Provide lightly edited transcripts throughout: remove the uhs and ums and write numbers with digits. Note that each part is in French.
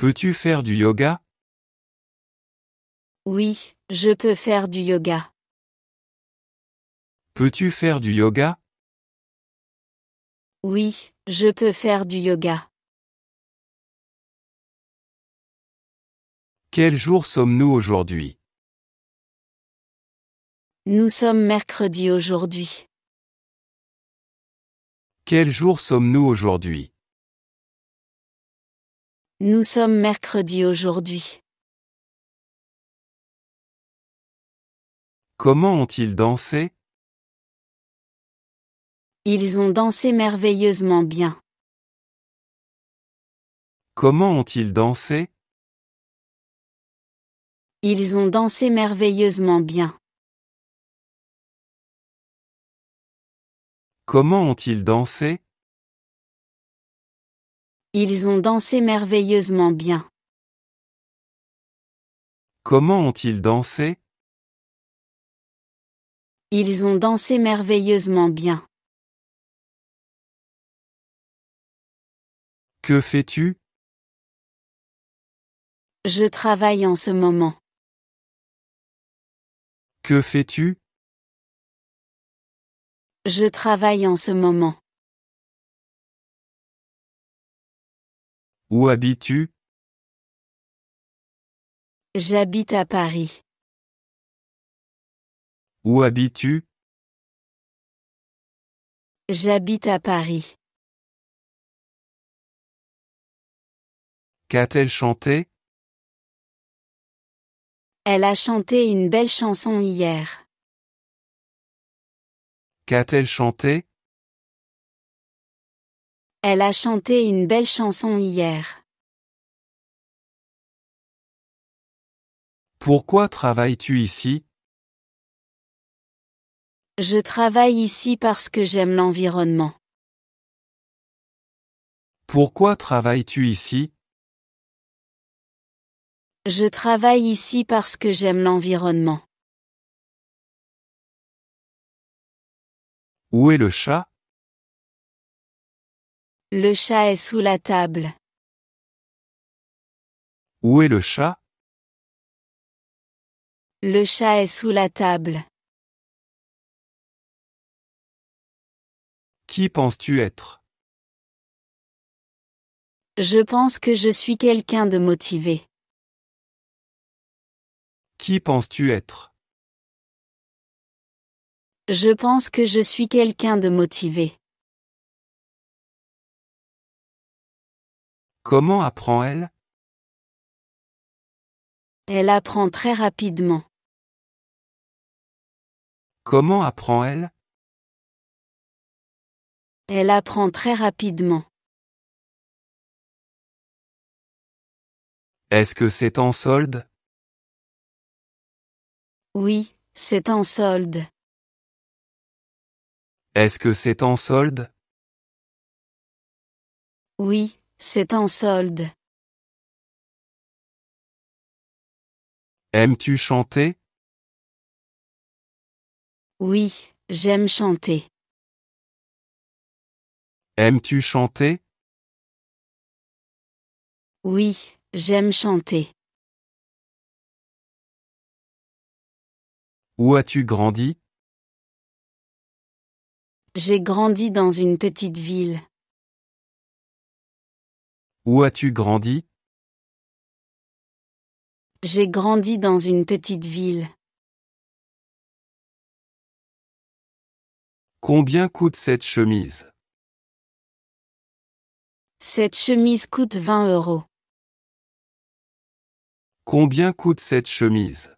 Peux-tu faire du yoga? Oui, je peux faire du yoga. Peux-tu faire du yoga? Oui, je peux faire du yoga. Quel jour sommes-nous aujourd'hui? Nous sommes mercredi aujourd'hui. Quel jour sommes-nous aujourd'hui? Nous sommes mercredi aujourd'hui. Comment ont-ils dansé? Ils ont dansé merveilleusement bien. Comment ont-ils dansé? Ils ont dansé merveilleusement bien. Comment ont-ils dansé? Ils ont dansé merveilleusement bien. Comment ont-ils dansé? Ils ont dansé merveilleusement bien. Que fais-tu? Je travaille en ce moment. Que fais-tu? Je travaille en ce moment. Où habites-tu? J'habite à Paris. Où habites-tu? J'habite à Paris. Qu'a-t-elle chanté? Elle a chanté une belle chanson hier. Qu'a-t-elle chanté? Elle a chanté une belle chanson hier. Pourquoi travailles-tu ici? Je travaille ici parce que j'aime l'environnement. Pourquoi travailles-tu ici? Je travaille ici parce que j'aime l'environnement. Où est le chat? Le chat est sous la table. Où est le chat? Le chat est sous la table. Qui penses-tu être? Je pense que je suis quelqu'un de motivé. Qui penses-tu être? Je pense que je suis quelqu'un de motivé. Comment apprend-elle? Elle apprend très rapidement. Comment apprend-elle? Elle apprend très rapidement. Est-ce que c'est en solde? Oui, c'est en solde. Est-ce que c'est en solde? Oui, c'est en solde. Aimes-tu chanter? Oui, j'aime chanter. Aimes-tu chanter? Oui, j'aime chanter. Où as-tu grandi? J'ai grandi dans une petite ville. Où as-tu grandi? J'ai grandi dans une petite ville. Combien coûte cette chemise? Cette chemise coûte 20 €. Combien coûte cette chemise?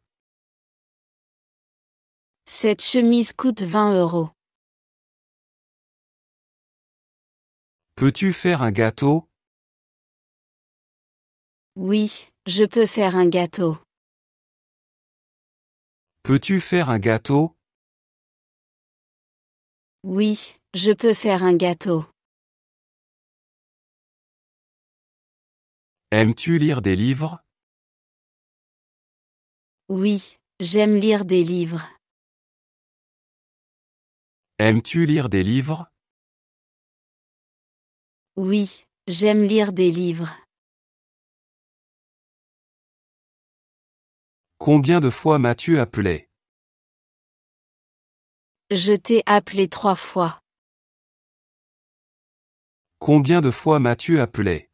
Cette chemise coûte 20 €. Peux-tu faire un gâteau? Oui, je peux faire un gâteau. Peux-tu faire un gâteau? Oui, je peux faire un gâteau. Aimes-tu lire des livres? Oui, j'aime lire des livres. Aimes-tu lire des livres? Oui, j'aime lire des livres. Combien de fois m'as-tu appelé? Je t'ai appelé 3 fois. Combien de fois m'as-tu appelé?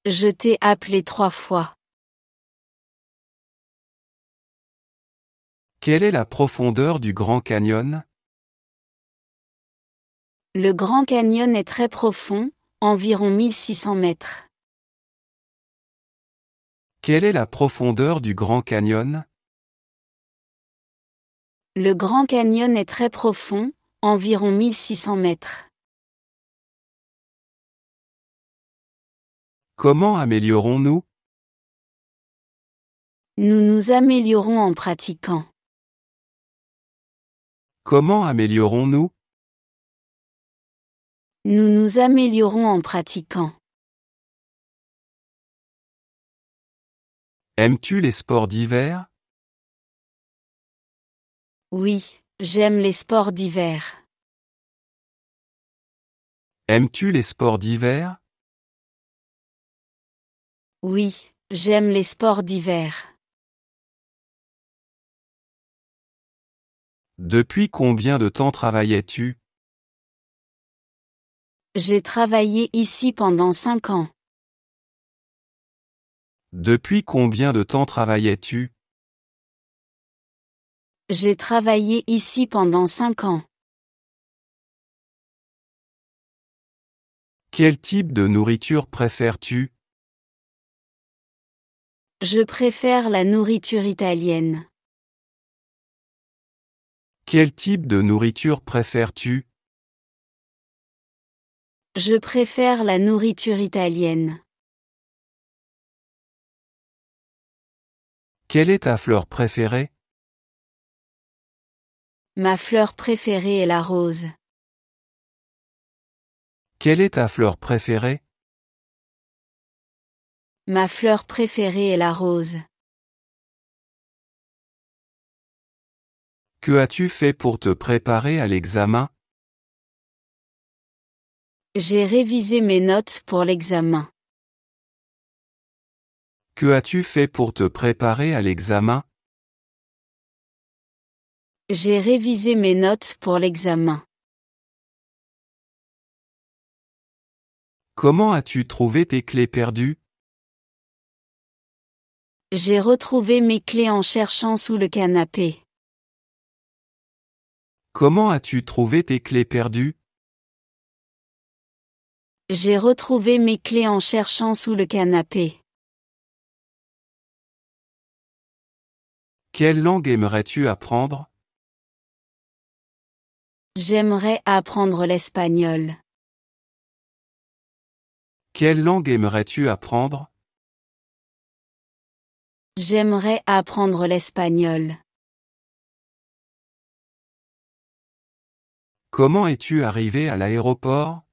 Je t'ai appelé 3 fois. Quelle est la profondeur du Grand Canyon? Le Grand Canyon est très profond, environ 1600 mètres. Quelle est la profondeur du Grand Canyon? Le Grand Canyon est très profond, environ 1600 mètres. Comment améliorons-nous? Nous nous améliorons en pratiquant. Comment améliorons-nous? Nous nous améliorons en pratiquant. Aimes-tu les sports d'hiver? Oui, j'aime les sports d'hiver. Aimes-tu les sports d'hiver? Oui, j'aime les sports d'hiver. Depuis combien de temps travaillais-tu? J'ai travaillé ici pendant 5 ans. Depuis combien de temps travaillais-tu? J'ai travaillé ici pendant 5 ans. Quel type de nourriture préfères-tu? Je préfère la nourriture italienne. Quel type de nourriture préfères-tu? Je préfère la nourriture italienne. Quelle est ta fleur préférée? Ma fleur préférée est la rose. Quelle est ta fleur préférée? Ma fleur préférée est la rose. Que as-tu fait pour te préparer à l'examen? J'ai révisé mes notes pour l'examen. Que as-tu fait pour te préparer à l'examen? J'ai révisé mes notes pour l'examen. Comment as-tu trouvé tes clés perdues? J'ai retrouvé mes clés en cherchant sous le canapé. Comment as-tu trouvé tes clés perdues? J'ai retrouvé mes clés en cherchant sous le canapé. Quelle langue aimerais-tu apprendre? J'aimerais apprendre l'espagnol. Quelle langue aimerais-tu apprendre? J'aimerais apprendre l'espagnol. Comment es-tu arrivé à l'aéroport?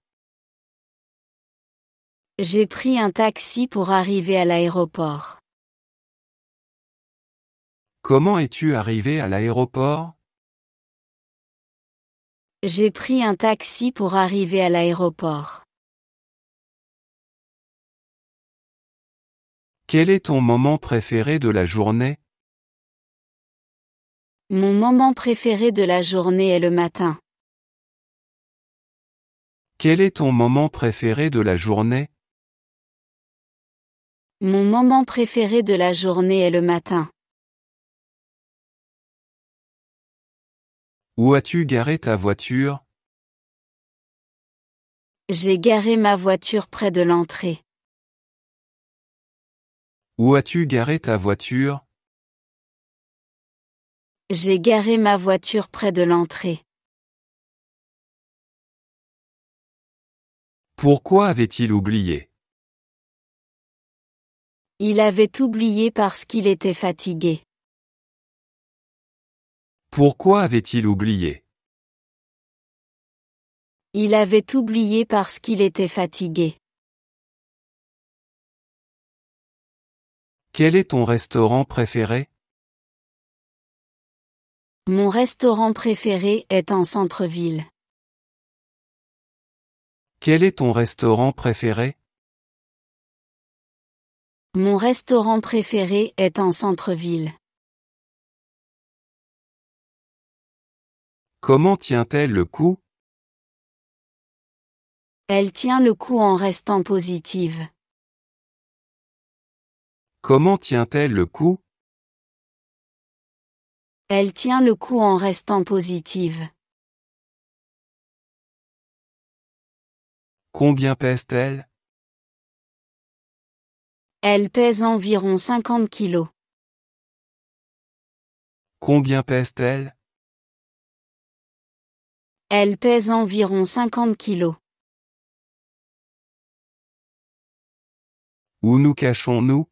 J'ai pris un taxi pour arriver à l'aéroport. Comment es-tu arrivé à l'aéroport? J'ai pris un taxi pour arriver à l'aéroport. Quel est ton moment préféré de la journée? Mon moment préféré de la journée est le matin. Quel est ton moment préféré de la journée? Mon moment préféré de la journée est le matin. Où as-tu garé ta voiture? J'ai garé ma voiture près de l'entrée. Où as-tu garé ta voiture? J'ai garé ma voiture près de l'entrée. Pourquoi avait-il oublié? Il avait oublié parce qu'il était fatigué. Pourquoi avait-il oublié? Il avait oublié parce qu'il était fatigué. Quel est ton restaurant préféré? Mon restaurant préféré est en centre-ville. Quel est ton restaurant préféré? Mon restaurant préféré est en centre-ville. Comment tient-elle le coup? Elle tient le coup en restant positive. Comment tient-elle le coup? Elle tient le coup en restant positive. Combien pèse-t-elle? Elle pèse environ 50 kilos. Combien pèse-t-elle? Elle pèse environ 50 kilos. Où nous cachons-nous?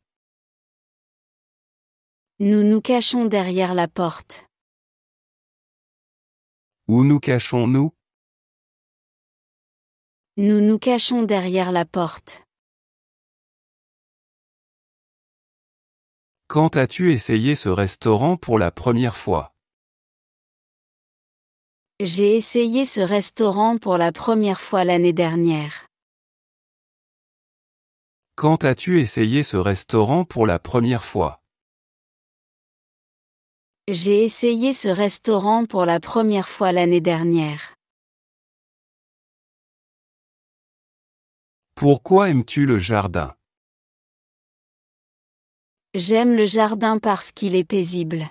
Nous nous cachons derrière la porte. Où nous cachons-nous? Nous nous cachons derrière la porte. Quand as-tu essayé ce restaurant pour la première fois? J'ai essayé ce restaurant pour la première fois l'année dernière. Quand as-tu essayé ce restaurant pour la première fois? J'ai essayé ce restaurant pour la première fois l'année dernière. Pourquoi aimes-tu le jardin? J'aime le jardin parce qu'il est paisible.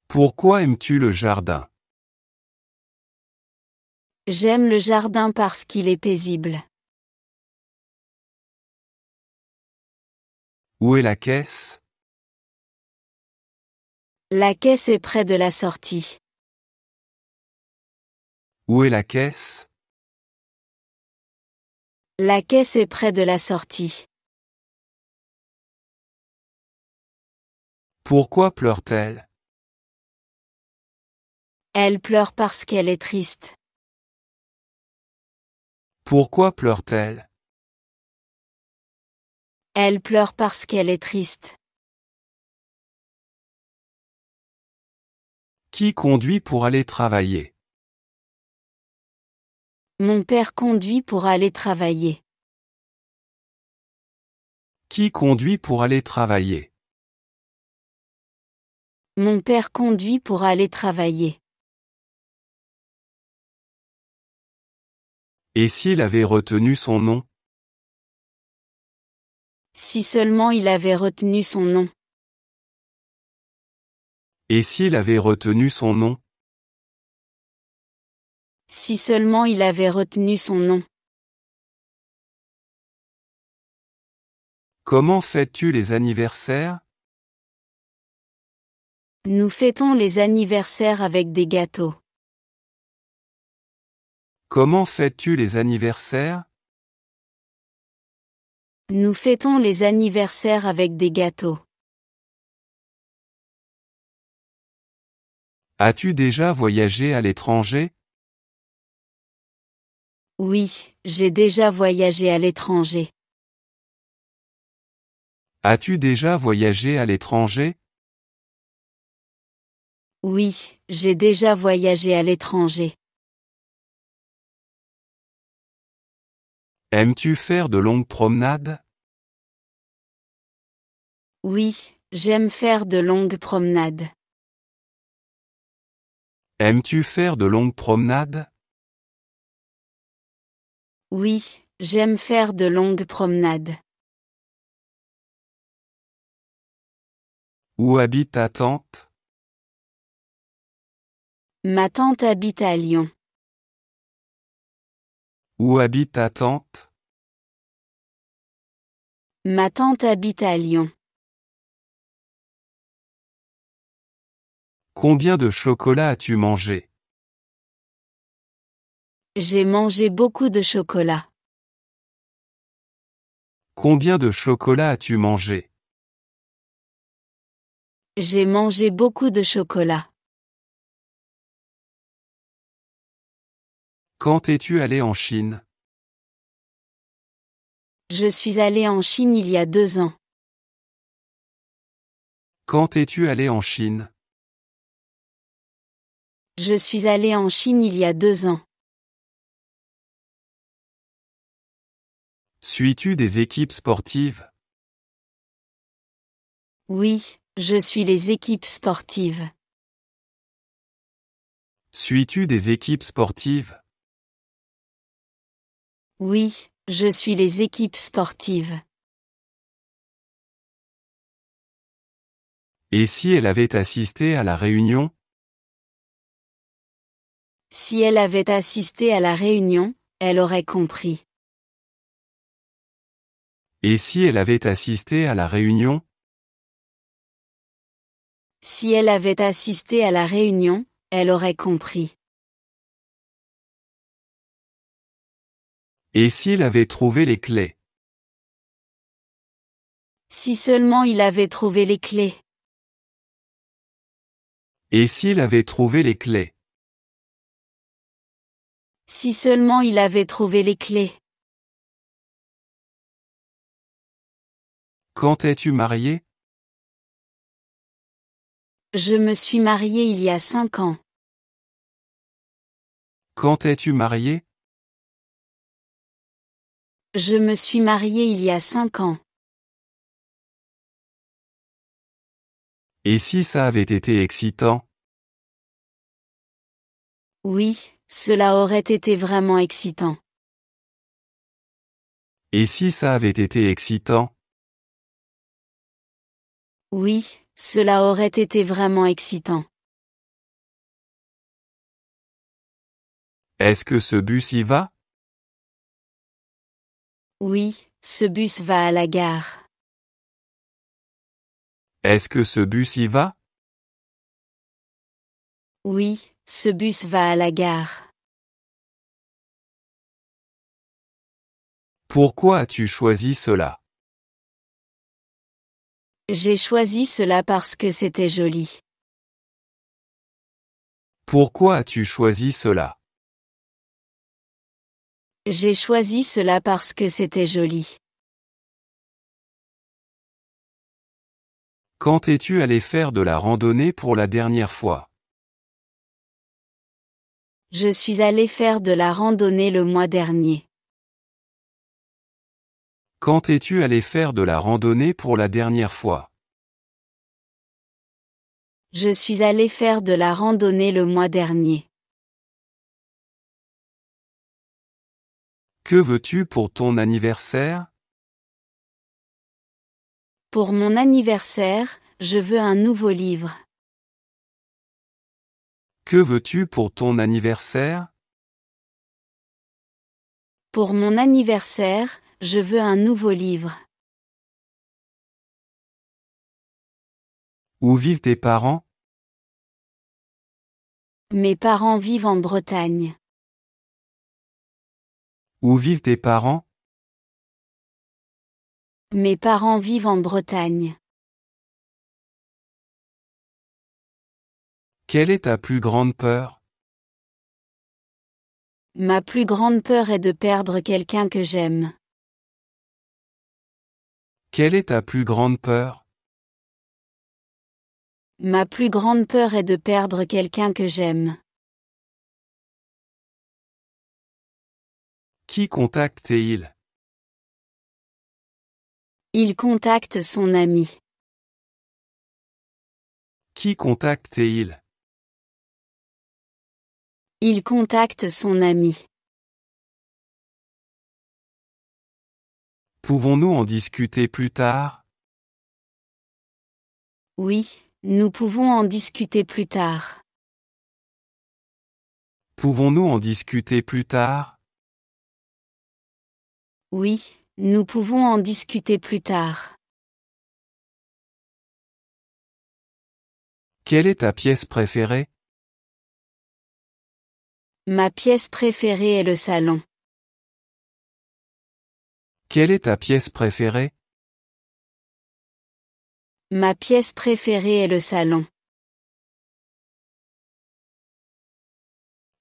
Pourquoi aimes-tu le jardin? J'aime le jardin parce qu'il est paisible. Où est la caisse? La caisse est près de la sortie. Où est la caisse? La caisse est près de la sortie. Pourquoi pleure-t-elle? Elle pleure parce qu'elle est triste. Pourquoi pleure-t-elle? Elle pleure parce qu'elle est triste. Qui conduit pour aller travailler? Mon père conduit pour aller travailler. Qui conduit pour aller travailler? Mon père conduit pour aller travailler. Et s'il avait retenu son nom? Si seulement il avait retenu son nom. Et s'il avait retenu son nom? Si seulement il avait retenu son nom. Comment fêtes-tu les anniversaires? Nous fêtons les anniversaires avec des gâteaux. Comment fêtes-tu les anniversaires? Nous fêtons les anniversaires avec des gâteaux. As-tu déjà voyagé à l'étranger? Oui, j'ai déjà voyagé à l'étranger. As-tu déjà voyagé à l'étranger? Oui, j'ai déjà voyagé à l'étranger. Aimes-tu faire de longues promenades? Oui, j'aime faire de longues promenades. Aimes-tu faire de longues promenades? Oui, j'aime faire de longues promenades. Où habite ta tante? Ma tante habite à Lyon. Où habite ta tante? Ma tante habite à Lyon. Combien de chocolat as-tu mangé? J'ai mangé beaucoup de chocolat. Combien de chocolat as-tu mangé? J'ai mangé beaucoup de chocolat. Quand es-tu allé en Chine? Je suis allée en Chine il y a 2 ans. Quand es-tu allé en Chine? Je suis allée en Chine il y a 2 ans. Suis-tu des équipes sportives? Oui, je suis les équipes sportives. Suis-tu des équipes sportives? Oui, je suis les équipes sportives. Et si elle avait assisté à la réunion? Si elle avait assisté à la réunion, elle aurait compris. Et si elle avait assisté à la réunion? Si elle avait assisté à la réunion, elle aurait compris. Et s'il avait trouvé les clés? Si seulement il avait trouvé les clés. Et s'il avait trouvé les clés? Si seulement il avait trouvé les clés. Quand es-tu marié? Je me suis mariée il y a 5 ans. Quand es-tu marié? Je me suis mariée il y a 5 ans. Et si ça avait été excitant? Oui, cela aurait été vraiment excitant. Et si ça avait été excitant? Oui, cela aurait été vraiment excitant. Est-ce que ce bus y va? Oui, ce bus va à la gare. Est-ce que ce bus y va? Oui, ce bus va à la gare. Pourquoi as-tu choisi cela? J'ai choisi cela parce que c'était joli. Pourquoi as-tu choisi cela? J'ai choisi cela parce que c'était joli. Quand es-tu allé faire de la randonnée pour la dernière fois? Je suis allée faire de la randonnée le mois dernier. Quand es-tu allé faire de la randonnée pour la dernière fois? Je suis allée faire de la randonnée le mois dernier. Que veux-tu pour ton anniversaire? Pour mon anniversaire, je veux un nouveau livre. Que veux-tu pour ton anniversaire? Pour mon anniversaire, je veux un nouveau livre. Où vivent tes parents? Mes parents vivent en Bretagne. Où vivent tes parents? Mes parents vivent en Bretagne. Quelle est ta plus grande peur? Ma plus grande peur est de perdre quelqu'un que j'aime. Quelle est ta plus grande peur? Ma plus grande peur est de perdre quelqu'un que j'aime. Qui contacte-t-il? Il contacte son ami. Qui contacte-t-il? Il contacte son ami. Pouvons-nous en discuter plus tard? Oui, nous pouvons en discuter plus tard. Pouvons-nous en discuter plus tard? Oui, nous pouvons en discuter plus tard. Quelle est ta pièce préférée? Ma pièce préférée est le salon. Quelle est ta pièce préférée? Ma pièce préférée est le salon.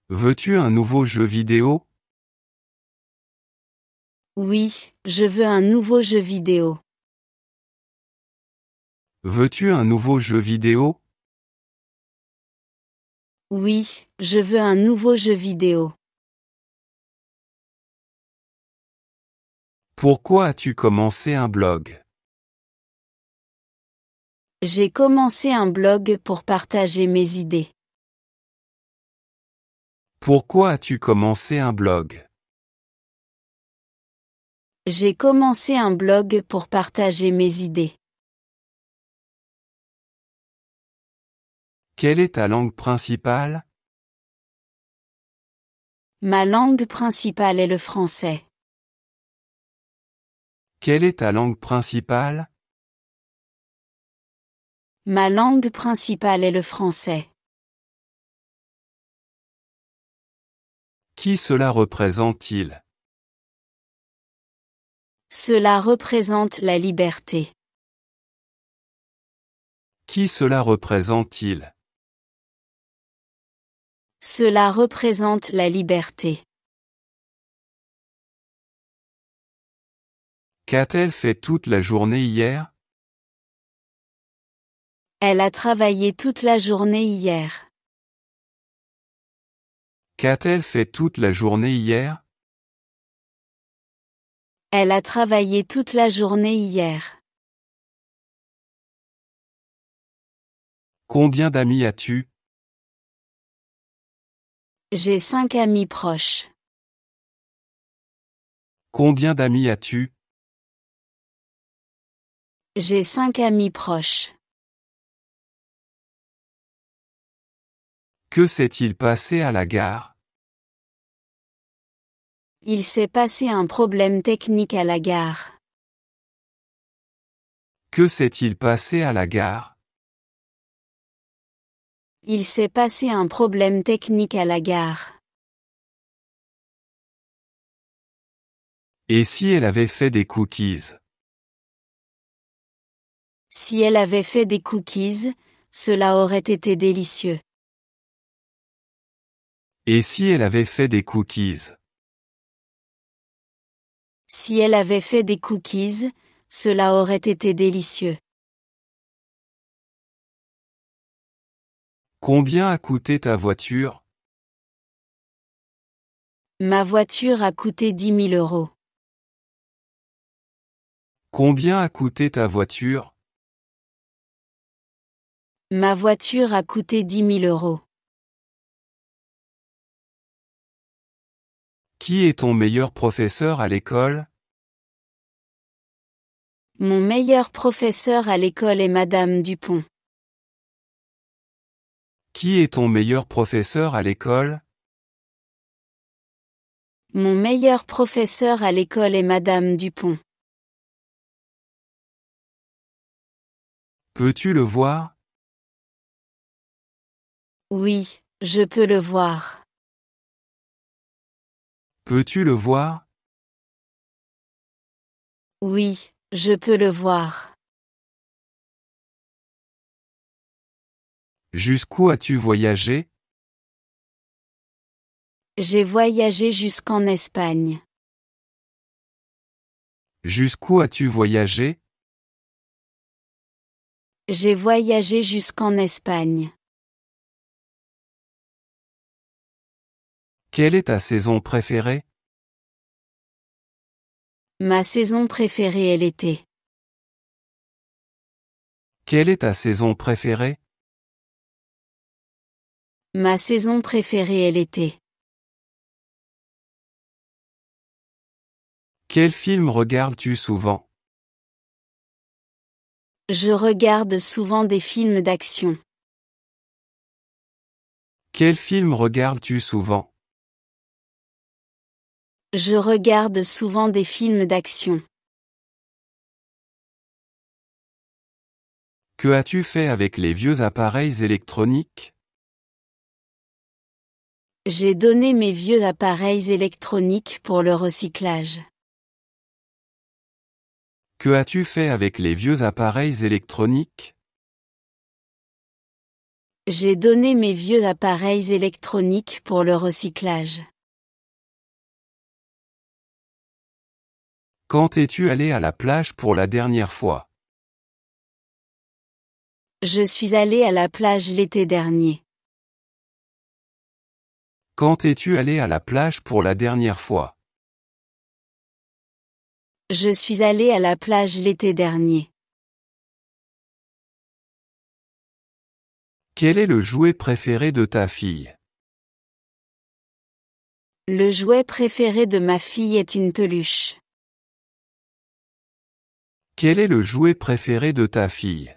Veux-tu un nouveau jeu vidéo? Oui, je veux un nouveau jeu vidéo. Veux-tu un nouveau jeu vidéo? Oui, je veux un nouveau jeu vidéo. Pourquoi as-tu commencé un blog? J'ai commencé un blog pour partager mes idées. Pourquoi as-tu commencé un blog? J'ai commencé un blog pour partager mes idées. Quelle est ta langue principale? Ma langue principale est le français. Quelle est ta langue principale? Ma langue principale est le français. Qui cela représente-t-il? Cela représente la liberté. Qui cela représente-t-il? Cela représente la liberté. Qu'a-t-elle fait toute la journée hier? Elle a travaillé toute la journée hier. Qu'a-t-elle fait toute la journée hier? Elle a travaillé toute la journée hier. Combien d'amis as-tu? J'ai 5 amis proches. Combien d'amis as-tu? J'ai 5 amis proches. Que s'est-il passé à la gare? Il s'est passé un problème technique à la gare. Que s'est-il passé à la gare? Il s'est passé un problème technique à la gare. Et si elle avait fait des cookies? Si elle avait fait des cookies, cela aurait été délicieux. Et si elle avait fait des cookies? Si elle avait fait des cookies, cela aurait été délicieux. Combien a coûté ta voiture? Ma voiture a coûté 10 000 euros. Combien a coûté ta voiture? Ma voiture a coûté 10 000 euros. Qui est ton meilleur professeur à l'école? Mon meilleur professeur à l'école est Madame Dupont. Qui est ton meilleur professeur à l'école? Mon meilleur professeur à l'école est Madame Dupont. Peux-tu le voir? Oui, je peux le voir. Peux-tu le voir? Oui, je peux le voir. Jusqu'où as-tu voyagé? J'ai voyagé jusqu'en Espagne. Jusqu'où as-tu voyagé? J'ai voyagé jusqu'en Espagne. Quelle est ta saison préférée? Ma saison préférée est l'été. Quelle est ta saison préférée? Ma saison préférée est l'été. Quel film regardes-tu souvent? Je regarde souvent des films d'action. Quel film regardes-tu souvent? Je regarde souvent des films d'action. Que as-tu fait avec les vieux appareils électroniques? J'ai donné mes vieux appareils électroniques pour le recyclage. Que as-tu fait avec les vieux appareils électroniques? J'ai donné mes vieux appareils électroniques pour le recyclage. Quand es-tu allé à la plage pour la dernière fois? Je suis allé à la plage l'été dernier. Quand es-tu allé à la plage pour la dernière fois? Je suis allé à la plage l'été dernier. Quel est le jouet préféré de ta fille? Le jouet préféré de ma fille est une peluche. Quel est le jouet préféré de ta fille?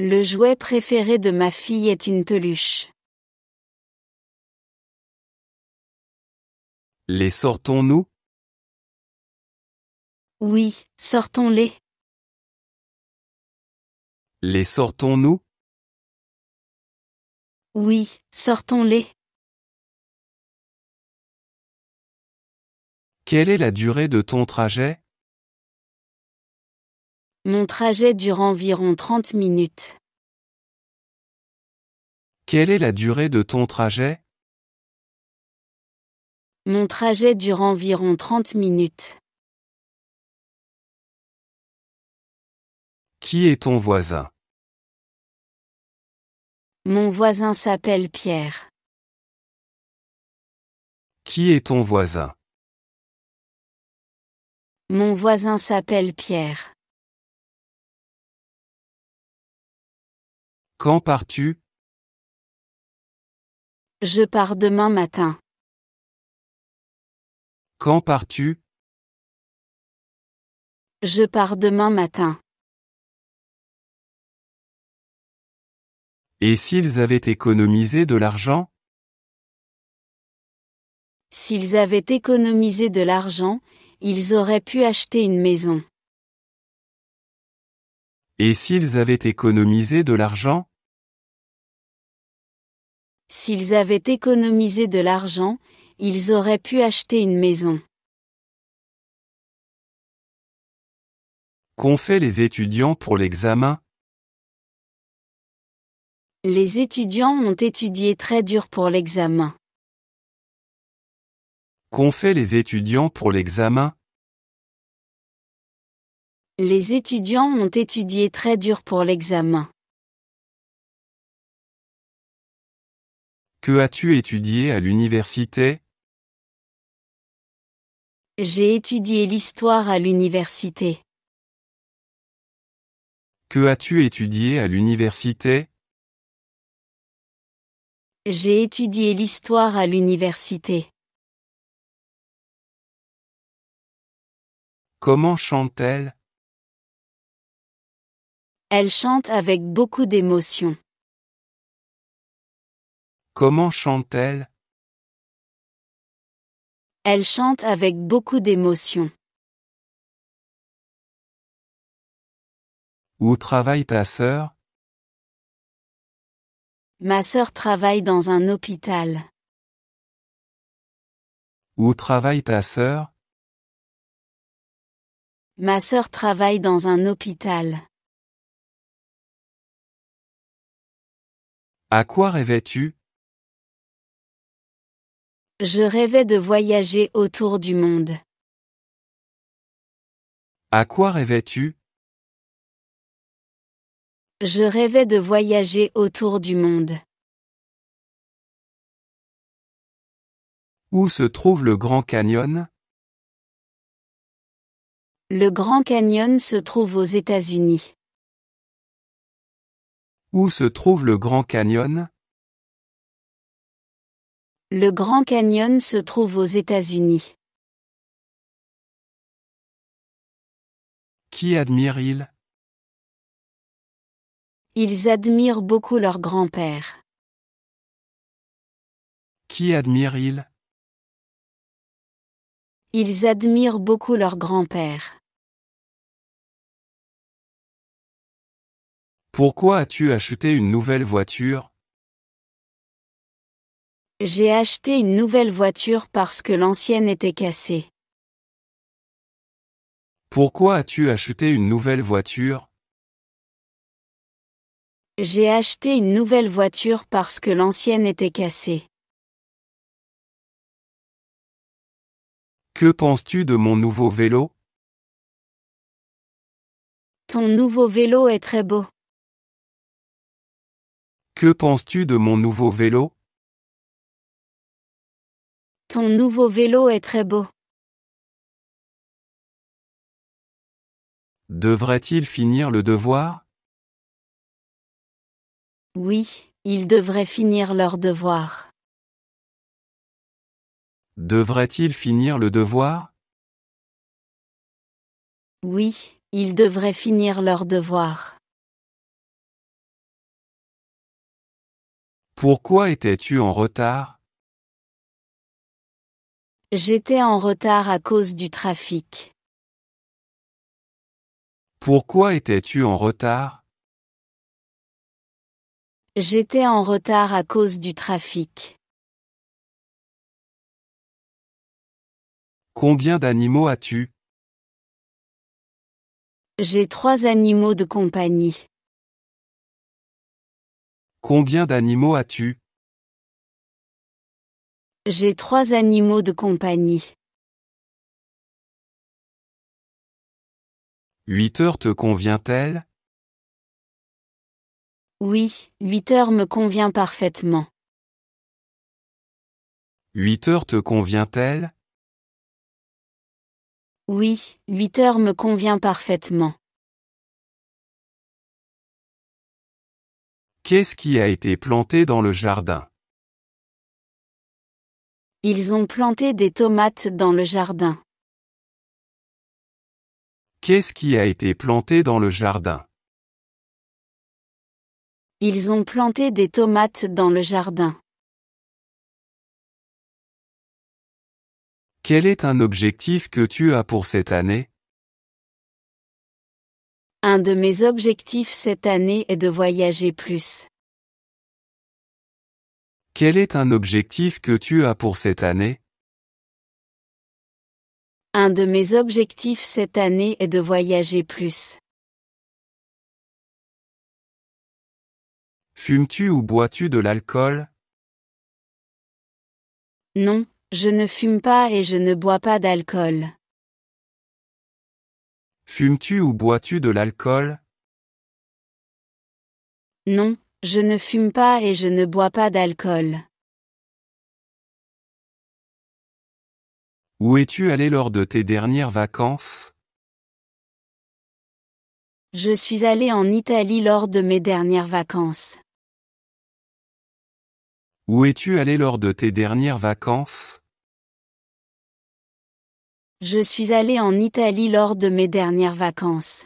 Le jouet préféré de ma fille est une peluche. Les sortons-nous? Oui, sortons-les. Les sortons-nous? Oui, sortons-les. Quelle est la durée de ton trajet? Mon trajet dure environ 30 minutes. Quelle est la durée de ton trajet? Mon trajet dure environ 30 minutes. Qui est ton voisin? Mon voisin s'appelle Pierre. Qui est ton voisin? Mon voisin s'appelle Pierre. Quand pars-tu? Je pars demain matin. Quand pars-tu? Je pars demain matin. Et s'ils avaient économisé de l'argent? S'ils avaient économisé de l'argent, ils auraient pu acheter une maison. Et s'ils avaient économisé de l'argent? S'ils avaient économisé de l'argent, ils auraient pu acheter une maison. Qu'ont fait les étudiants pour l'examen? Les étudiants ont étudié très dur pour l'examen. Qu'ont fait les étudiants pour l'examen? Les étudiants ont étudié très dur pour l'examen. Que as-tu étudié à l'université? J'ai étudié l'histoire à l'université. Que as-tu étudié à l'université? J'ai étudié l'histoire à l'université. Comment chante-t-elle? Elle chante avec beaucoup d'émotion. Comment chante-t-elle? Elle chante avec beaucoup d'émotion. Où travaille ta sœur? Ma sœur travaille dans un hôpital. Où travaille ta sœur? Ma sœur travaille dans un hôpital. À quoi rêvais-tu? Je rêvais de voyager autour du monde. À quoi rêvais-tu? Je rêvais de voyager autour du monde. Où se trouve le Grand Canyon? Le Grand Canyon se trouve aux États-Unis. Où se trouve le Grand Canyon? Le Grand Canyon se trouve aux États-Unis. Qui admire-il? Ils admirent beaucoup leur grand-père. Qui admire-il? Ils admirent beaucoup leur grand-père. Pourquoi as-tu acheté une nouvelle voiture? J'ai acheté une nouvelle voiture parce que l'ancienne était cassée. Pourquoi as-tu acheté une nouvelle voiture? J'ai acheté une nouvelle voiture parce que l'ancienne était cassée. Que penses-tu de mon nouveau vélo? Ton nouveau vélo est très beau. Que penses-tu de mon nouveau vélo? Ton nouveau vélo est très beau. Devrait-il finir le devoir? Oui, ils devraient finir leur devoir. Devrait-il finir le devoir? Oui, ils devraient finir leur devoir. Pourquoi étais-tu en retard? J'étais en retard à cause du trafic. Pourquoi étais-tu en retard? J'étais en retard à cause du trafic. Combien d'animaux as-tu? J'ai 3 animaux de compagnie. Combien d'animaux as-tu? J'ai 3 animaux de compagnie. 8 heures te convient-elle? Oui, 8 heures me convient parfaitement. 8 heures te convient-elle? Oui, 8 heures me convient parfaitement. Qu'est-ce qui a été planté dans le jardin? Ils ont planté des tomates dans le jardin. Qu'est-ce qui a été planté dans le jardin? Ils ont planté des tomates dans le jardin. Quel est un objectif que tu as pour cette année? Un de mes objectifs cette année est de voyager plus. Quel est un objectif que tu as pour cette année? Un de mes objectifs cette année est de voyager plus. Fumes-tu ou bois-tu de l'alcool? Non, je ne fume pas et je ne bois pas d'alcool. Fumes-tu ou bois-tu de l'alcool? Non, je ne fume pas et je ne bois pas d'alcool. Où es-tu allé lors de tes dernières vacances? Je suis allé en Italie lors de mes dernières vacances. Où es-tu allé lors de tes dernières vacances? Je suis allé en Italie lors de mes dernières vacances.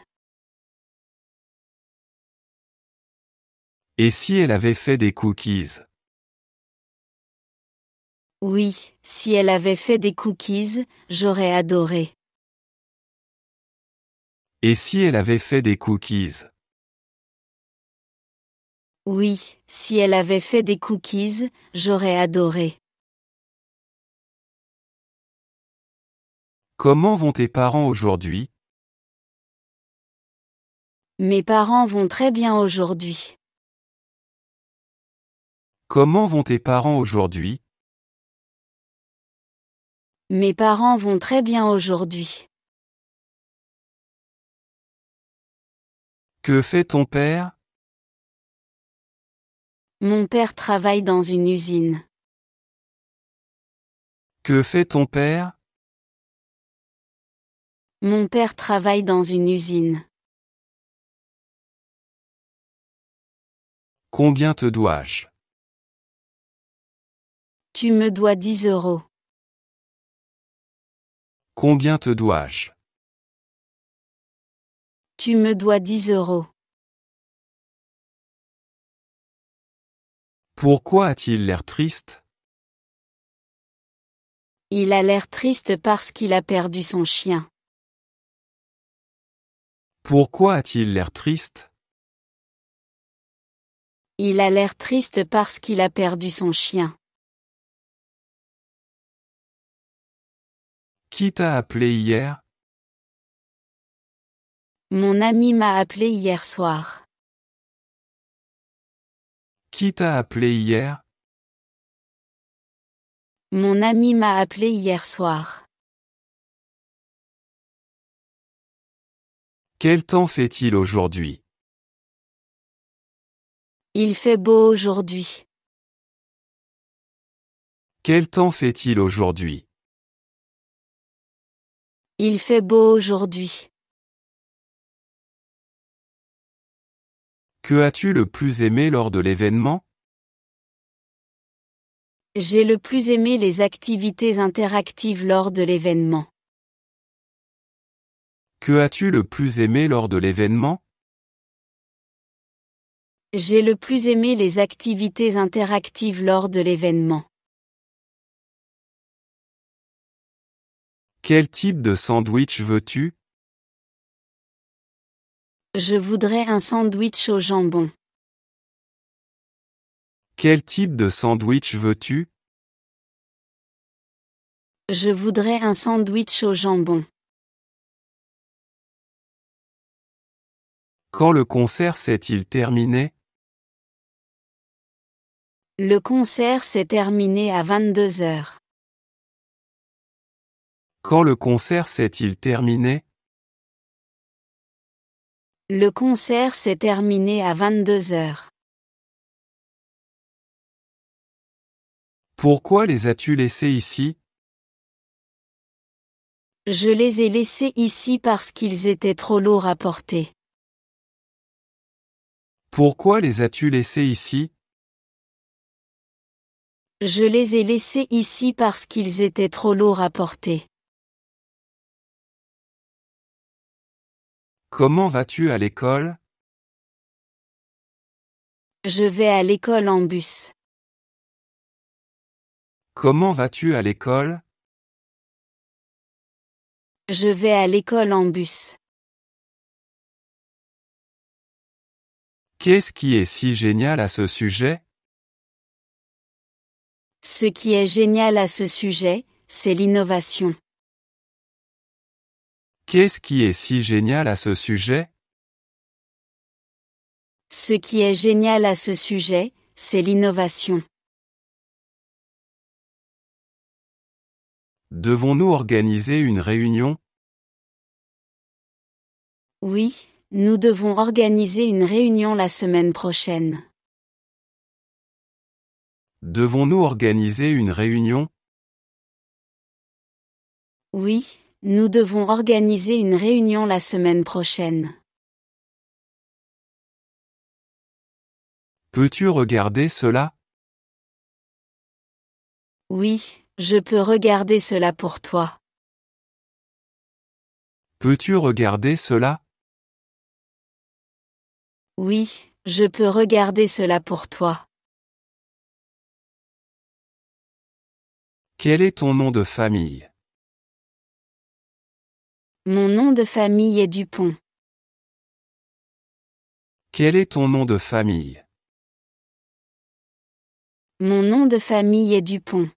Et si elle avait fait des cookies? Oui, si elle avait fait des cookies, j'aurais adoré. Et si elle avait fait des cookies? Oui, si elle avait fait des cookies, j'aurais adoré. Comment vont tes parents aujourd'hui? Mes parents vont très bien aujourd'hui. Comment vont tes parents aujourd'hui? Mes parents vont très bien aujourd'hui. Que fait ton père? Mon père travaille dans une usine. Que fait ton père? Mon père travaille dans une usine. Combien te dois-je? Tu me dois 10 euros. Combien te dois-je? Tu me dois 10 euros. Pourquoi a-t-il l'air triste? Il a l'air triste parce qu'il a perdu son chien. Pourquoi a-t-il l'air triste? Il a l'air triste parce qu'il a perdu son chien. Qui t'a appelé hier? Mon ami m'a appelé hier soir. Qui t'a appelé hier? Mon ami m'a appelé hier soir. Quel temps fait-il aujourd'hui? Il fait beau aujourd'hui. Quel temps fait-il aujourd'hui? Il fait beau aujourd'hui. Que as-tu le plus aimé lors de l'événement? J'ai le plus aimé les activités interactives lors de l'événement. Que as-tu le plus aimé lors de l'événement? J'ai le plus aimé les activités interactives lors de l'événement. Quel type de sandwich veux-tu? Je voudrais un sandwich au jambon. Quel type de sandwich veux-tu? Je voudrais un sandwich au jambon. Quand le concert s'est-il terminé? Le concert s'est terminé à 22 heures. Quand le concert s'est-il terminé? Le concert s'est terminé à 22 heures. Pourquoi les as-tu laissés ici? Je les ai laissés ici parce qu'ils étaient trop lourds à porter. Pourquoi les as-tu laissés ici? Je les ai laissés ici parce qu'ils étaient trop lourds à porter. Comment vas-tu à l'école? Je vais à l'école en bus. Comment vas-tu à l'école? Je vais à l'école en bus. Qu'est-ce qui est si génial à ce sujet? Ce qui est génial à ce sujet, c'est l'innovation. Qu'est-ce qui est si génial à ce sujet? Ce qui est génial à ce sujet, c'est l'innovation. Devons-nous organiser une réunion? Oui, nous devons organiser une réunion la semaine prochaine. Devons-nous organiser une réunion? Oui, nous devons organiser une réunion la semaine prochaine. Peux-tu regarder cela? Oui, je peux regarder cela pour toi. Peux-tu regarder cela? Oui, je peux regarder cela pour toi. Quel est ton nom de famille? Mon nom de famille est Dupont. Quel est ton nom de famille? Mon nom de famille est Dupont.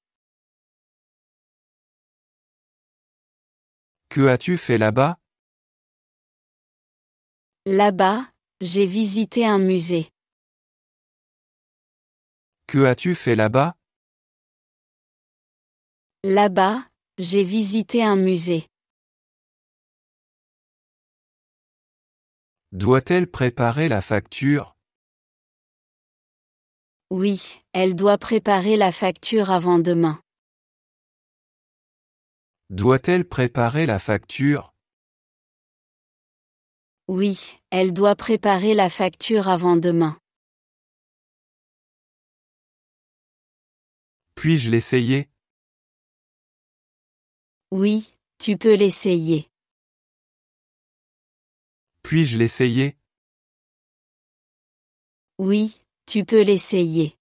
Que as-tu fait là-bas? Là-bas, j'ai visité un musée. Que as-tu fait là-bas? Là-bas, j'ai visité un musée. Doit-elle préparer la facture? Oui, elle doit préparer la facture avant demain. Doit-elle préparer la facture? Oui, elle doit préparer la facture avant demain. Puis-je l'essayer? Oui, tu peux l'essayer. Puis-je l'essayer? Oui, tu peux l'essayer.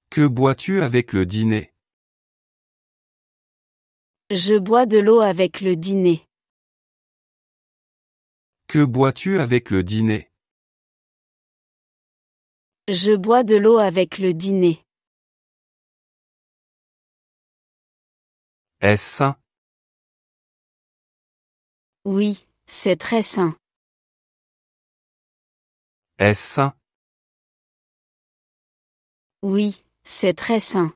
Que bois-tu avec le dîner? Je bois de l'eau avec le dîner. Que bois-tu avec le dîner? Je bois de l'eau avec le dîner. Est-ce sain? Oui, c'est très sain. Est-ce sain? Oui, c'est très sain.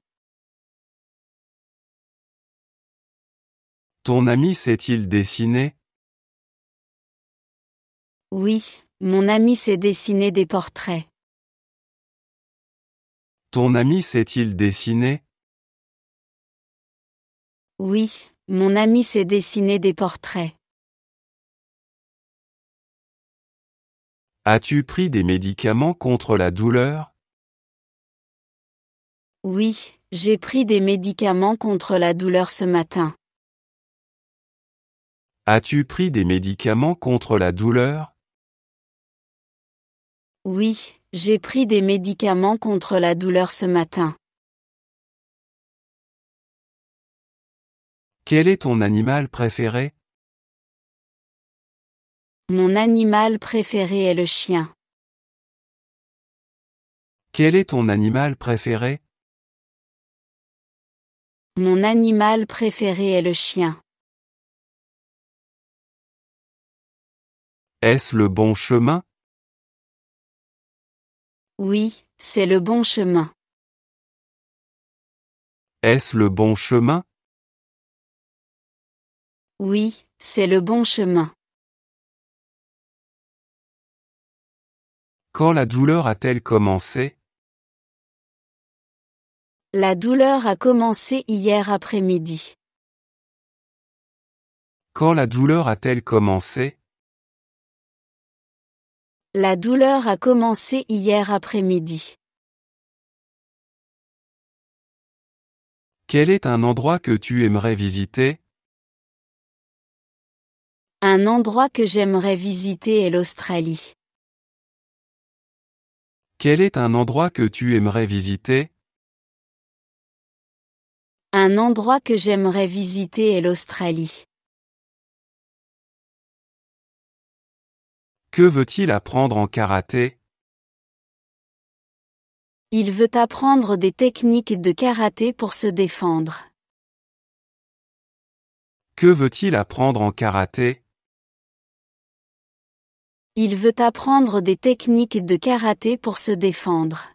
Ton ami sait-il dessiner? Oui, mon ami s'est dessiné des portraits. Ton ami sait-il dessiner? Oui, mon ami s'est dessiné des portraits. As-tu pris des médicaments contre la douleur? Oui, j'ai pris des médicaments contre la douleur ce matin. As-tu pris des médicaments contre la douleur? Oui, j'ai pris des médicaments contre la douleur ce matin. Quel est ton animal préféré? Mon animal préféré est le chien. Quel est ton animal préféré? Mon animal préféré est le chien. Est-ce le bon chemin? Oui, c'est le bon chemin. Est-ce le bon chemin? Oui, c'est le bon chemin. Quand la douleur a-t-elle commencé? La douleur a commencé hier après-midi. Quand la douleur a-t-elle commencé? La douleur a commencé hier après-midi. Quel est un endroit que tu aimerais visiter? Un endroit que j'aimerais visiter est l'Australie. Quel est un endroit que tu aimerais visiter? Un endroit que j'aimerais visiter est l'Australie. Que veut-il apprendre en karaté? Il veut apprendre des techniques de karaté pour se défendre. Que veut-il apprendre en karaté? Il veut apprendre des techniques de karaté pour se défendre.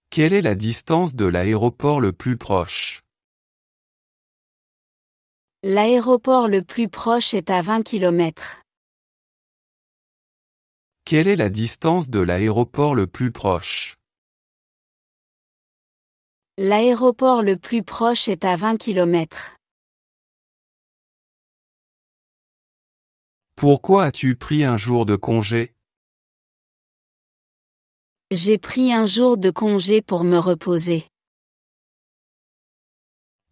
Quelle est la distance de l'aéroport le plus proche? L'aéroport le plus proche est à 20 km. Quelle est la distance de l'aéroport le plus proche? L'aéroport le plus proche est à 20 km. Pourquoi as-tu pris un jour de congé? J'ai pris un jour de congé pour me reposer.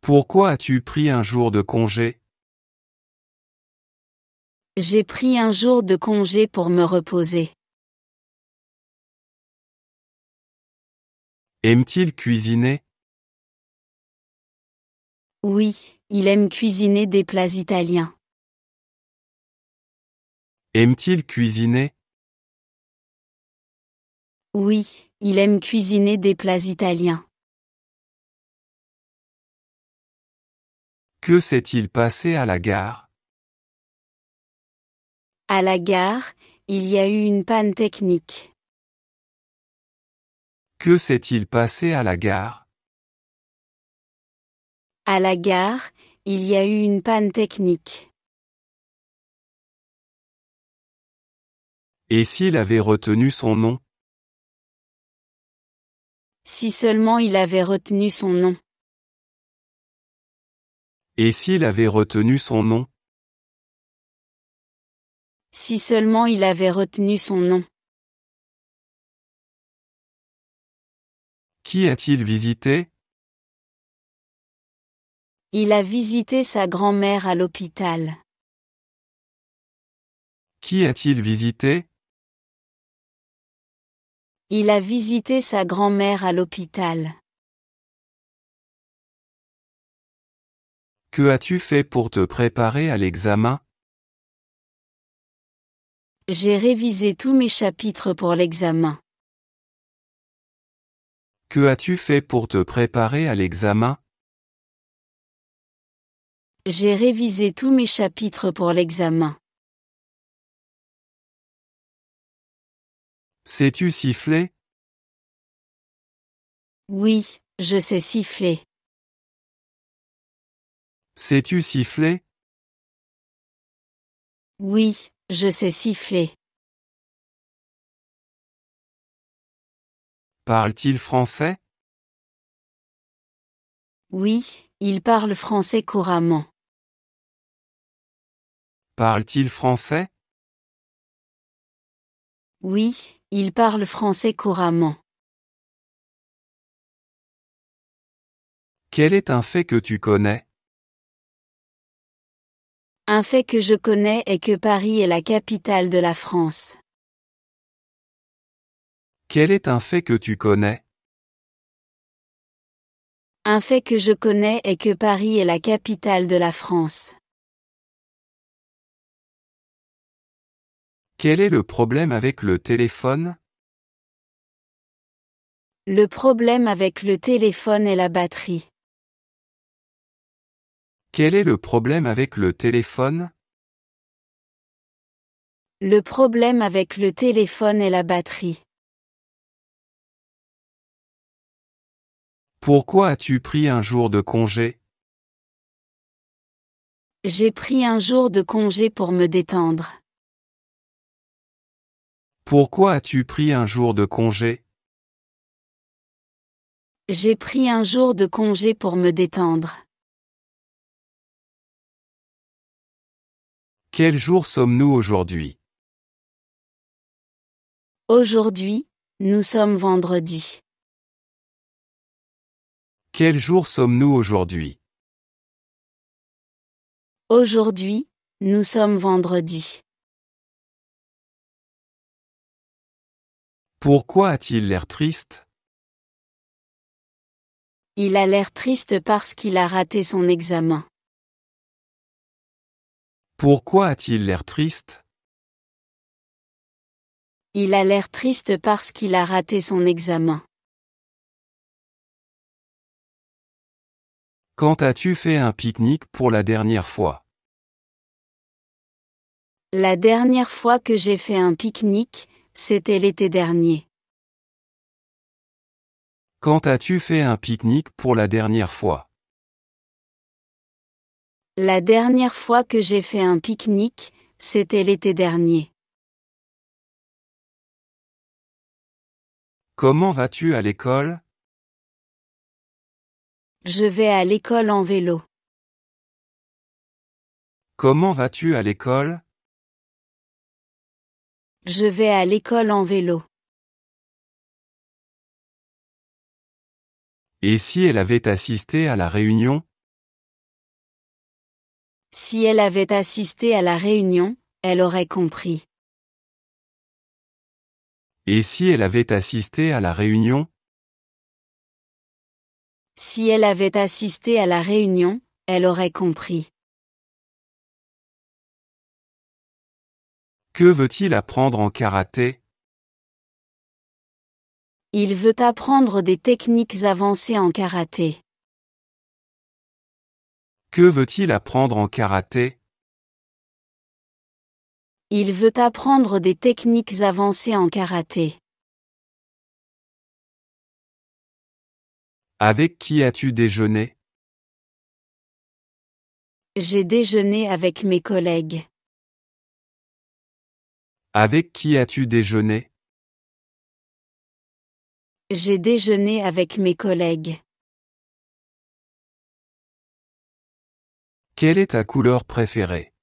Pourquoi as-tu pris un jour de congé? J'ai pris un jour de congé pour me reposer. Aime-t-il cuisiner? Oui, il aime cuisiner des plats italiens. Aime-t-il cuisiner? Oui, il aime cuisiner des plats italiens. Que s'est-il passé à la gare? À la gare, il y a eu une panne technique. Que s'est-il passé à la gare? À la gare, il y a eu une panne technique. Et s'il avait retenu son nom? Si seulement il avait retenu son nom. Et s'il avait retenu son nom? Si seulement il avait retenu son nom. Qui a-t-il visité? Il a visité sa grand-mère à l'hôpital. Qui a-t-il visité? Il a visité sa grand-mère à l'hôpital. Que as-tu fait pour te préparer à l'examen? J'ai révisé tous mes chapitres pour l'examen. Que as-tu fait pour te préparer à l'examen? J'ai révisé tous mes chapitres pour l'examen. Sais-tu siffler? Oui, je sais siffler. Sais-tu siffler? Oui, je sais siffler. Parle-t-il français? Oui, il parle français couramment. Parle-t-il français? Oui, il parle français couramment. Quel est un fait que tu connais? Un fait que je connais est que Paris est la capitale de la France. Quel est un fait que tu connais? Un fait que je connais est que Paris est la capitale de la France. Quel est le problème avec le téléphone? Le problème avec le téléphone est la batterie. Quel est le problème avec le téléphone? Le problème avec le téléphone est la batterie. Pourquoi as-tu pris un jour de congé? J'ai pris un jour de congé pour me détendre. Pourquoi as-tu pris un jour de congé? J'ai pris un jour de congé pour me détendre. Quel jour sommes-nous aujourd'hui? Aujourd'hui, nous sommes vendredi. Quel jour sommes-nous aujourd'hui? Aujourd'hui, nous sommes vendredi. Pourquoi a-t-il l'air triste? Il a l'air triste parce qu'il a raté son examen. Pourquoi a-t-il l'air triste? Il a l'air triste parce qu'il a raté son examen. Quand as-tu fait un pique-nique pour la dernière fois? La dernière fois que j'ai fait un pique-nique, c'était l'été dernier. Quand as-tu fait un pique-nique pour la dernière fois? La dernière fois que j'ai fait un pique-nique, c'était l'été dernier. Comment vas-tu à l'école? Je vais à l'école en vélo. Comment vas-tu à l'école? Je vais à l'école en vélo. Et si elle avait assisté à la réunion? Si elle avait assisté à la réunion, elle aurait compris. Et si elle avait assisté à la réunion? Si elle avait assisté à la réunion, elle aurait compris. Que veut-il apprendre en karaté? Il veut apprendre des techniques avancées en karaté. Que veut-il apprendre en karaté? Il veut apprendre des techniques avancées en karaté. Avec qui as-tu déjeuné? J'ai déjeuné avec mes collègues. Avec qui as-tu déjeuné? J'ai déjeuné avec mes collègues. Quelle est ta couleur préférée?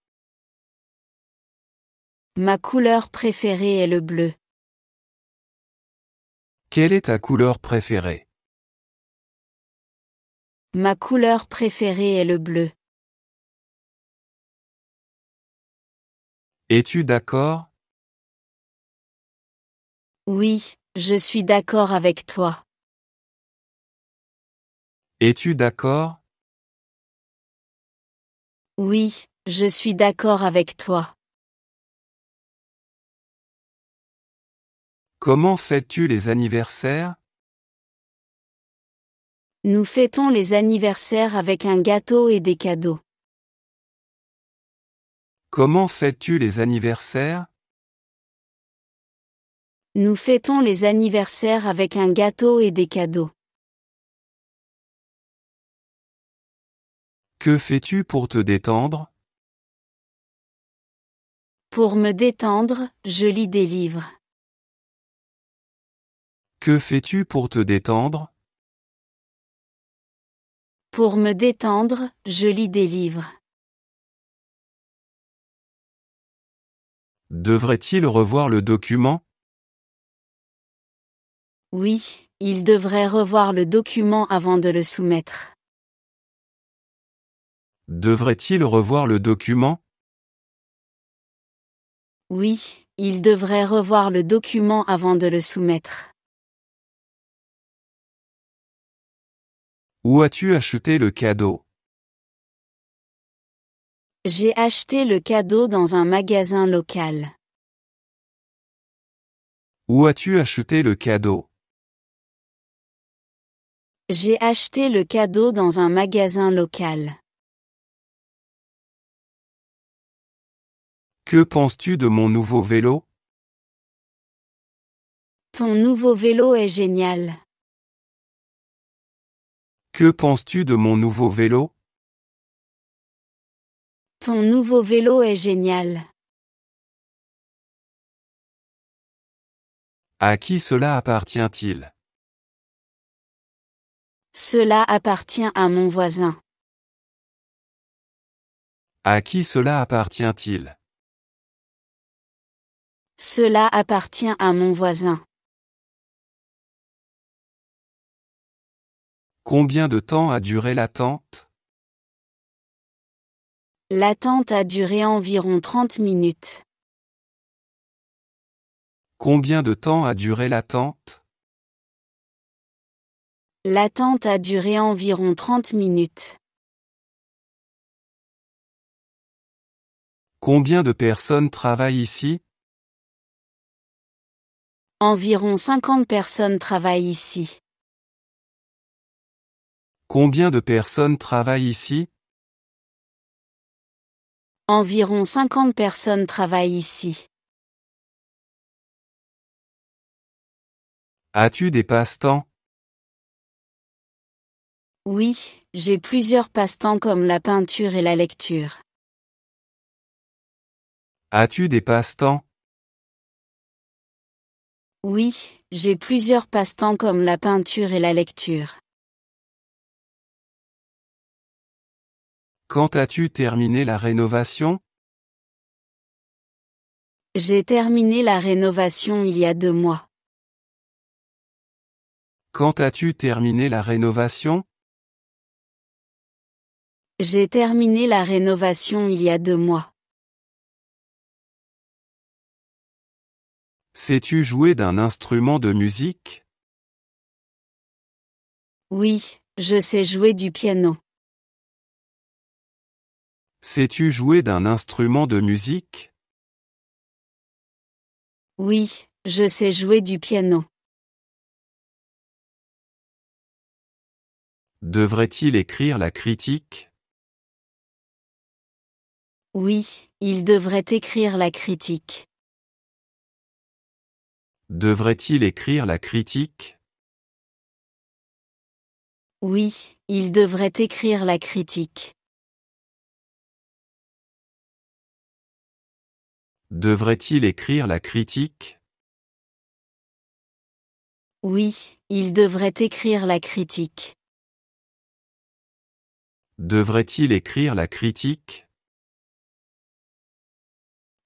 Ma couleur préférée est le bleu. Quelle est ta couleur préférée? Ma couleur préférée est le bleu. Es-tu d'accord? Oui, je suis d'accord avec toi. Es-tu d'accord? Oui, je suis d'accord avec toi. Comment fêtes-tu les anniversaires? Nous fêtons les anniversaires avec un gâteau et des cadeaux. Comment fêtes-tu les anniversaires? Nous fêtons les anniversaires avec un gâteau et des cadeaux. Que fais-tu pour te détendre? Pour me détendre, je lis des livres. Que fais-tu pour te détendre? Pour me détendre, je lis des livres. Devrait-il revoir le document? Oui, il devrait revoir le document avant de le soumettre. Devrait-il revoir le document? Oui, il devrait revoir le document avant de le soumettre. Où as-tu acheté le cadeau? J'ai acheté le cadeau dans un magasin local. Où as-tu acheté le cadeau? J'ai acheté le cadeau dans un magasin local. Que penses-tu de mon nouveau vélo? Ton nouveau vélo est génial. Que penses-tu de mon nouveau vélo? Ton nouveau vélo est génial. À qui cela appartient-il? Cela appartient à mon voisin. À qui cela appartient-il? Cela appartient à mon voisin. Combien de temps a duré l'attente? L'attente a duré environ 30 minutes. Combien de temps a duré l'attente? L'attente a duré environ 30 minutes. Combien de personnes travaillent ici? Environ 50 personnes travaillent ici. Combien de personnes travaillent ici? Environ 50 personnes travaillent ici. As-tu des passe-temps? Oui, j'ai plusieurs passe-temps comme la peinture et la lecture. As-tu des passe-temps? Oui, j'ai plusieurs passe-temps comme la peinture et la lecture. Quand as-tu terminé la rénovation? J'ai terminé la rénovation il y a 2 mois. Quand as-tu terminé la rénovation? J'ai terminé la rénovation il y a 2 mois. Sais-tu jouer d'un instrument de musique? Oui, je sais jouer du piano. Sais-tu jouer d'un instrument de musique? Oui, je sais jouer du piano. Devrait-il écrire la critique? Oui, il devrait écrire la critique. Devrait-il écrire la critique? Oui, il devrait écrire la critique. Devrait-il écrire la critique? Oui, il devrait écrire la critique. Devrait-il écrire la critique?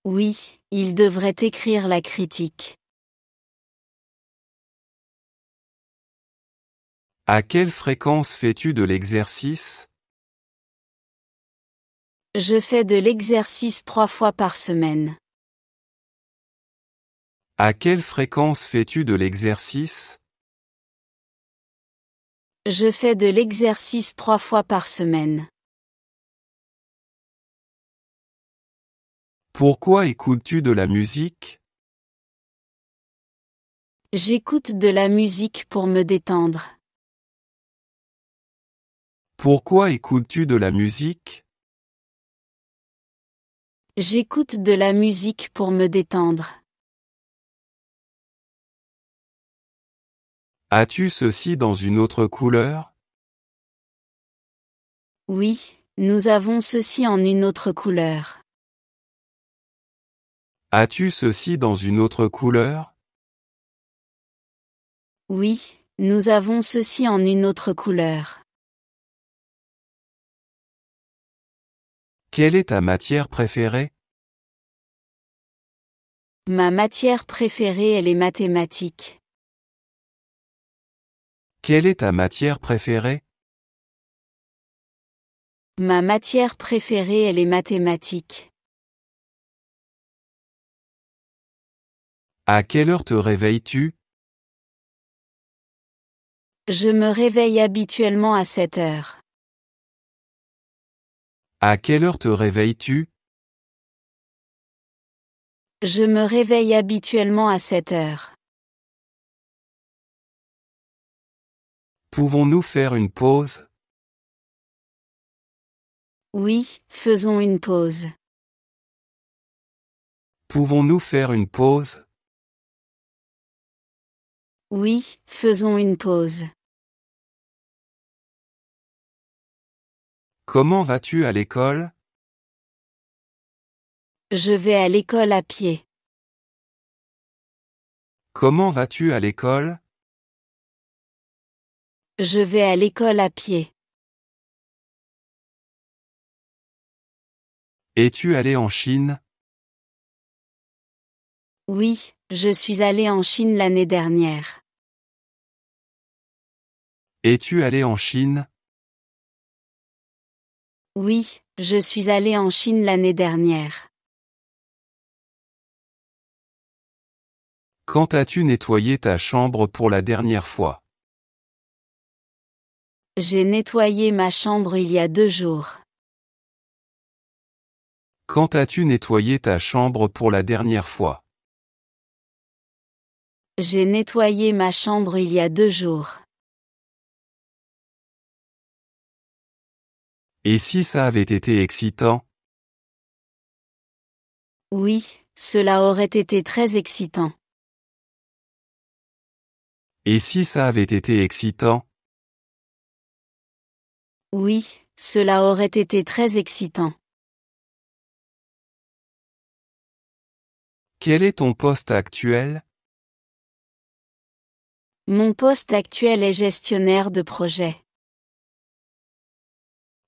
Oui, il devrait écrire la critique. À quelle fréquence fais-tu de l'exercice? Je fais de l'exercice 3 fois par semaine. À quelle fréquence fais-tu de l'exercice? Je fais de l'exercice 3 fois par semaine. Pourquoi écoutes-tu de la musique? J'écoute de la musique pour me détendre. Pourquoi écoutes-tu de la musique? J'écoute de la musique pour me détendre. As-tu ceci dans une autre couleur? Oui, nous avons ceci en une autre couleur. As-tu ceci dans une autre couleur? Oui, nous avons ceci en une autre couleur. Quelle est ta matière préférée? Ma matière préférée est les mathématiques. Quelle est ta matière préférée? Ma matière préférée est les mathématiques. À quelle heure te réveilles-tu? Je me réveille habituellement à 7 heures. À quelle heure te réveilles-tu? Je me réveille habituellement à 7 heures. Pouvons-nous faire une pause? Oui, faisons une pause. Pouvons-nous faire une pause? Oui, faisons une pause. Comment vas-tu à l'école? Je vais à l'école à pied. Comment vas-tu à l'école? Je vais à l'école à pied. Es-tu allé en Chine? Oui, je suis allé en Chine l'année dernière. Es-tu allé en Chine? Oui, je suis allé en Chine l'année dernière. Quand as-tu nettoyé ta chambre pour la dernière fois? J'ai nettoyé ma chambre il y a 2 jours. Quand as-tu nettoyé ta chambre pour la dernière fois? J'ai nettoyé ma chambre il y a 2 jours. Et si ça avait été excitant? Oui, cela aurait été très excitant. Et si ça avait été excitant? Oui, cela aurait été très excitant. Quel est ton poste actuel? Mon poste actuel est gestionnaire de projet.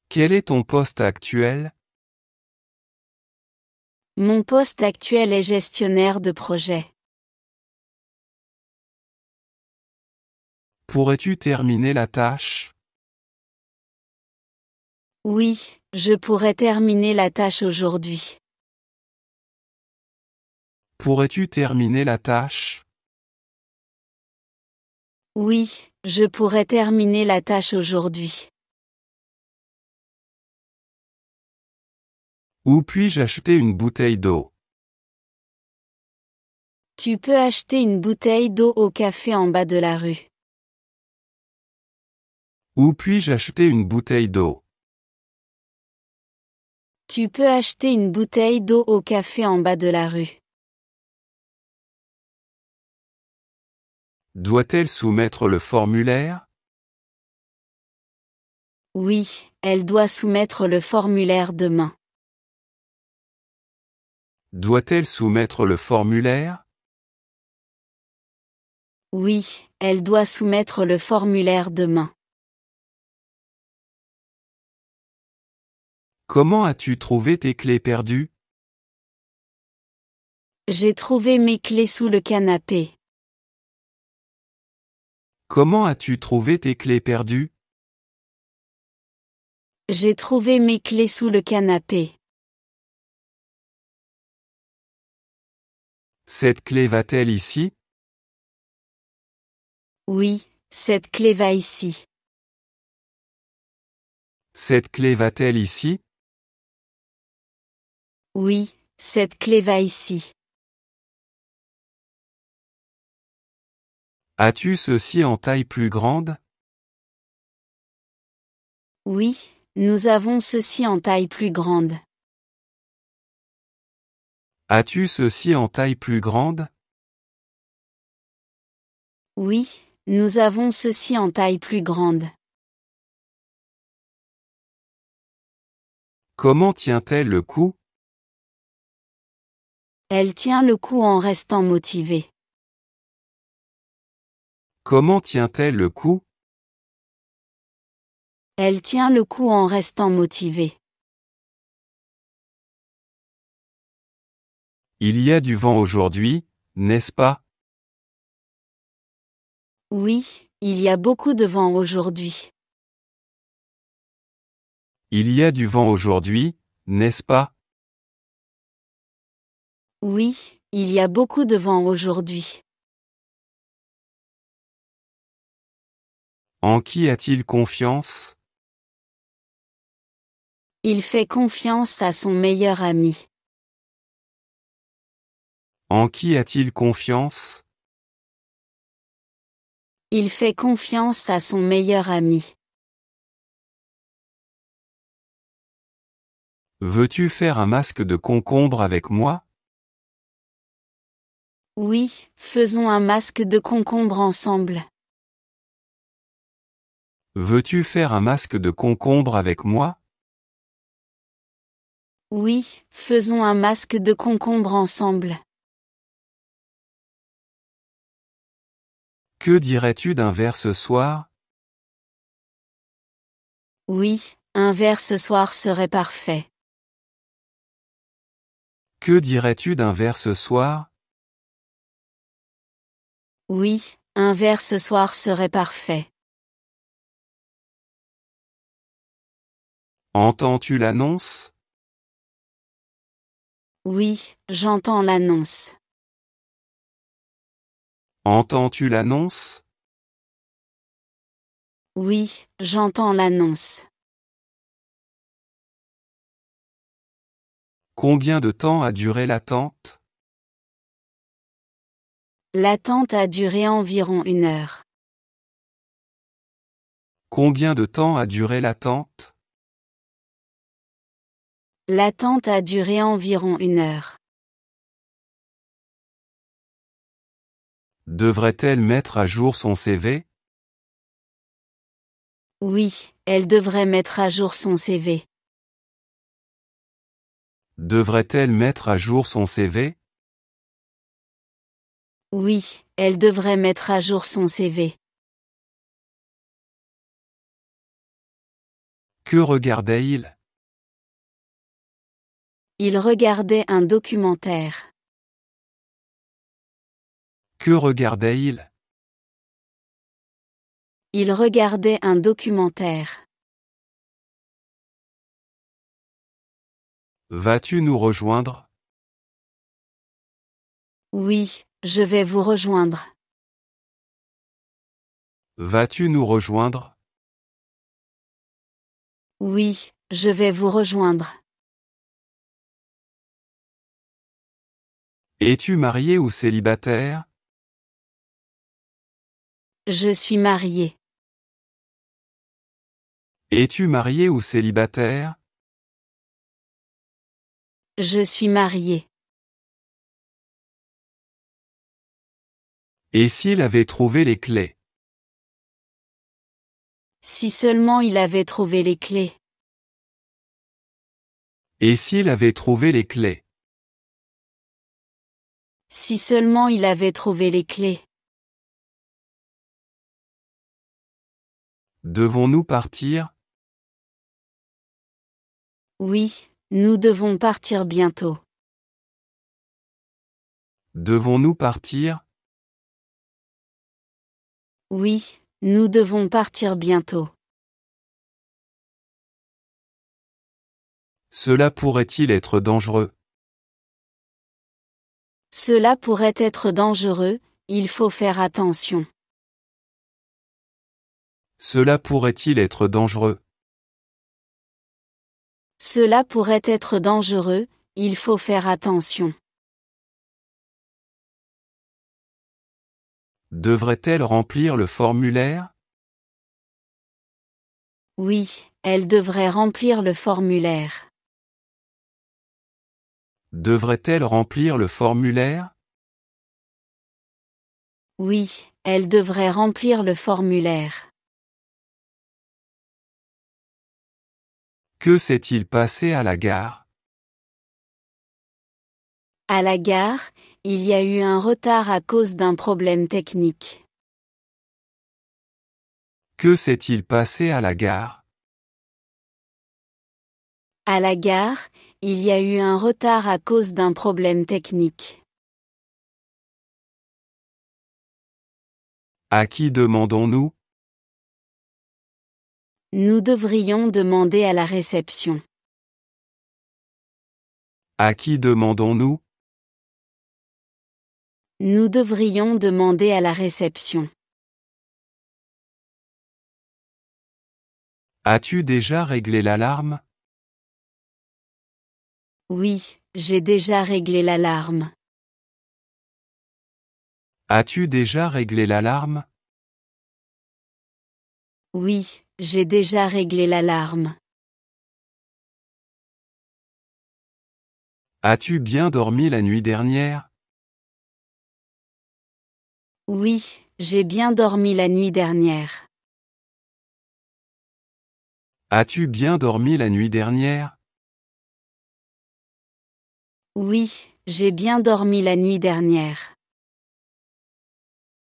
Quel est ton poste actuel? Mon poste actuel est gestionnaire de projet. Pourrais-tu terminer la tâche? Oui, je pourrais terminer la tâche aujourd'hui. Pourrais-tu terminer la tâche? Oui, je pourrais terminer la tâche aujourd'hui. Où puis-je acheter une bouteille d'eau? Tu peux acheter une bouteille d'eau au café en bas de la rue. Où puis-je acheter une bouteille d'eau? Tu peux acheter une bouteille d'eau au café en bas de la rue. Doit-elle soumettre le formulaire? Oui, elle doit soumettre le formulaire demain. Doit-elle soumettre le formulaire? Oui, elle doit soumettre le formulaire demain. Comment as-tu trouvé tes clés perdues? J'ai trouvé mes clés sous le canapé. Comment as-tu trouvé tes clés perdues? J'ai trouvé mes clés sous le canapé. Cette clé va-t-elle ici? Oui, cette clé va ici. Cette clé va-t-elle ici? Oui, cette clé va ici. As-tu ceci en taille plus grande? Oui, nous avons ceci en taille plus grande. As-tu ceci en taille plus grande? Oui, nous avons ceci en taille plus grande. Comment tient-elle le coup? Elle tient le coup en restant motivée. Comment tient-elle le coup? Elle tient le coup en restant motivée. Il y a du vent aujourd'hui, n'est-ce pas? Oui, il y a beaucoup de vent aujourd'hui. Il y a du vent aujourd'hui, n'est-ce pas? Oui, il y a beaucoup de vent aujourd'hui. En qui a-t-il confiance? Il fait confiance à son meilleur ami. En qui a-t-il confiance? Il fait confiance à son meilleur ami. Veux-tu faire un masque de concombre avec moi? Oui, faisons un masque de concombre ensemble. Veux-tu faire un masque de concombre avec moi? Oui, faisons un masque de concombre ensemble. Que dirais-tu d'un verre ce soir? Oui, un verre ce soir serait parfait. Que dirais-tu d'un verre ce soir? Oui, un verre ce soir serait parfait. Entends-tu l'annonce? Oui, j'entends l'annonce. Entends-tu l'annonce? Oui, j'entends l'annonce. Combien de temps a duré l'attente? L'attente a duré environ 1 heure. Combien de temps a duré l'attente? L'attente a duré environ 1 heure. Devrait-elle mettre à jour son CV? Oui, elle devrait mettre à jour son CV. Devrait-elle mettre à jour son CV? Oui, elle devrait mettre à jour son CV. Que regardait-il? Il regardait un documentaire. Que regardait-il? Il regardait un documentaire. Vas-tu nous rejoindre? Oui, je vais vous rejoindre. Vas-tu nous rejoindre? Oui, je vais vous rejoindre. Es-tu marié ou célibataire? Je suis marié. Es-tu marié ou célibataire? Je suis marié. Et s'il avait trouvé les clés? Si seulement il avait trouvé les clés. Et s'il avait trouvé les clés? Si seulement il avait trouvé les clés. Devons-nous partir? Oui, nous devons partir bientôt. Devons-nous partir? Oui, nous devons partir bientôt. Cela pourrait-il être dangereux? Cela pourrait être dangereux, il faut faire attention. Cela pourrait-il être dangereux? Cela pourrait être dangereux, il faut faire attention. Devrait-elle remplir le formulaire? Oui, elle devrait remplir le formulaire. Devrait-elle remplir le formulaire? Oui, elle devrait remplir le formulaire. Que s'est-il passé à la gare? À la gare, il y a eu un retard à cause d'un problème technique. Que s'est-il passé à la gare? À la gare, il y a eu un retard à cause d'un problème technique. À qui demandons-nous? Nous devrions demander à la réception. À qui demandons-nous? Nous devrions demander à la réception. As-tu déjà réglé l'alarme? Oui, j'ai déjà réglé l'alarme. As-tu déjà réglé l'alarme? Oui, j'ai déjà réglé l'alarme. As-tu bien dormi la nuit dernière? Oui, j'ai bien dormi la nuit dernière. As-tu bien dormi la nuit dernière? Oui, j'ai bien dormi la nuit dernière.